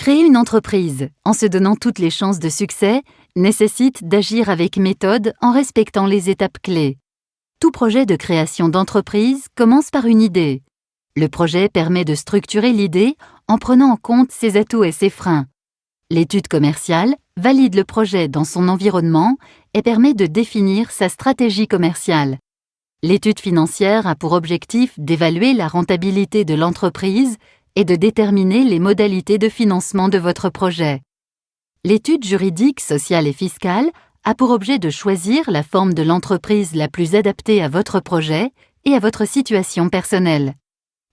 Créer une entreprise en se donnant toutes les chances de succès nécessite d'agir avec méthode en respectant les étapes clés. Tout projet de création d'entreprise commence par une idée. Le projet permet de structurer l'idée en prenant en compte ses atouts et ses freins. L'étude commerciale valide le projet dans son environnement et permet de définir sa stratégie commerciale. L'étude financière a pour objectif d'évaluer la rentabilité de l'entreprise et de déterminer les modalités de financement de votre projet. L'étude juridique, sociale et fiscale a pour objet de choisir la forme de l'entreprise la plus adaptée à votre projet et à votre situation personnelle.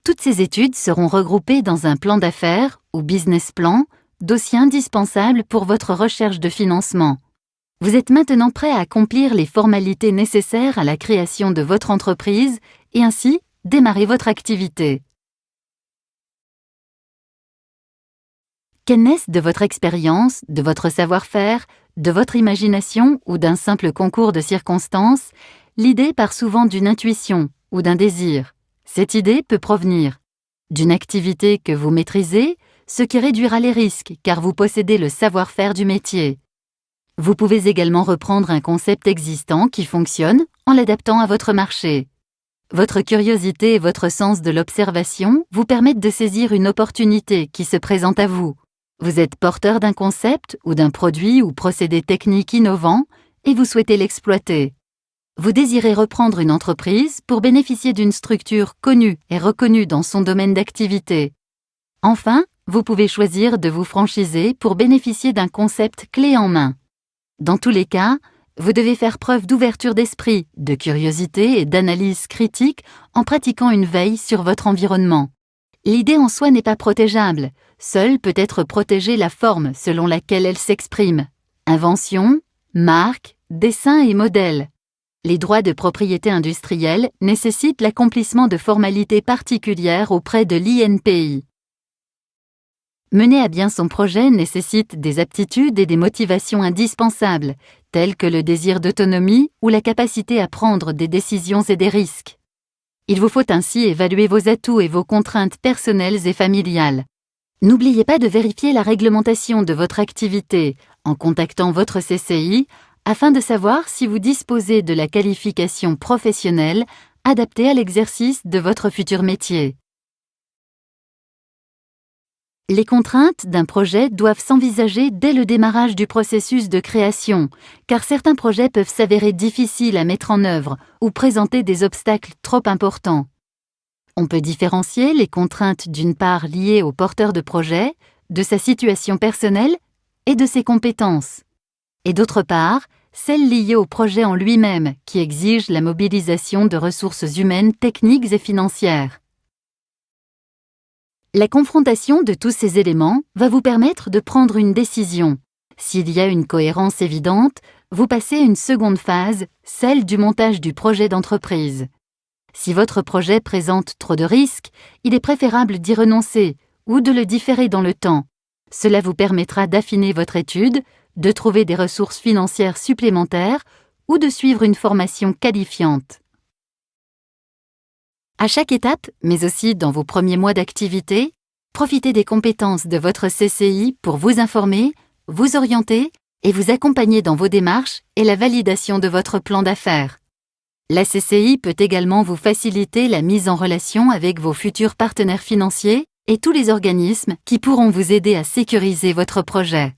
Toutes ces études seront regroupées dans un plan d'affaires ou business plan, dossier indispensable pour votre recherche de financement. Vous êtes maintenant prêt à accomplir les formalités nécessaires à la création de votre entreprise et ainsi démarrer votre activité. Qu'elle naisse de votre expérience, de votre savoir-faire, de votre imagination ou d'un simple concours de circonstances, l'idée part souvent d'une intuition ou d'un désir. Cette idée peut provenir d'une activité que vous maîtrisez, ce qui réduira les risques car vous possédez le savoir-faire du métier. Vous pouvez également reprendre un concept existant qui fonctionne en l'adaptant à votre marché. Votre curiosité et votre sens de l'observation vous permettent de saisir une opportunité qui se présente à vous. Vous êtes porteur d'un concept ou d'un produit ou procédé technique innovant et vous souhaitez l'exploiter. Vous désirez reprendre une entreprise pour bénéficier d'une structure connue et reconnue dans son domaine d'activité. Enfin, vous pouvez choisir de vous franchiser pour bénéficier d'un concept clé en main. Dans tous les cas, vous devez faire preuve d'ouverture d'esprit, de curiosité et d'analyse critique en pratiquant une veille sur votre environnement. L'idée en soi n'est pas protégeable, seule peut être protégée la forme selon laquelle elle s'exprime. Invention, marque, dessin et modèle. Les droits de propriété industrielle nécessitent l'accomplissement de formalités particulières auprès de l'INPI. Mener à bien son projet nécessite des aptitudes et des motivations indispensables, telles que le désir d'autonomie ou la capacité à prendre des décisions et des risques. Il vous faut ainsi évaluer vos atouts et vos contraintes personnelles et familiales. N'oubliez pas de vérifier la réglementation de votre activité en contactant votre CCI afin de savoir si vous disposez de la qualification professionnelle adaptée à l'exercice de votre futur métier. Les contraintes d'un projet doivent s'envisager dès le démarrage du processus de création, car certains projets peuvent s'avérer difficiles à mettre en œuvre ou présenter des obstacles trop importants. On peut différencier les contraintes d'une part liées au porteur de projet, de sa situation personnelle et de ses compétences, et d'autre part, celles liées au projet en lui-même qui exigent la mobilisation de ressources humaines, techniques et financières. La confrontation de tous ces éléments va vous permettre de prendre une décision. S'il y a une cohérence évidente, vous passez à une seconde phase, celle du montage du projet d'entreprise. Si votre projet présente trop de risques, il est préférable d'y renoncer ou de le différer dans le temps. Cela vous permettra d'affiner votre étude, de trouver des ressources financières supplémentaires ou de suivre une formation qualifiante. À chaque étape, mais aussi dans vos premiers mois d'activité, profitez des compétences de votre CCI pour vous informer, vous orienter et vous accompagner dans vos démarches et la validation de votre plan d'affaires. La CCI peut également vous faciliter la mise en relation avec vos futurs partenaires financiers et tous les organismes qui pourront vous aider à sécuriser votre projet.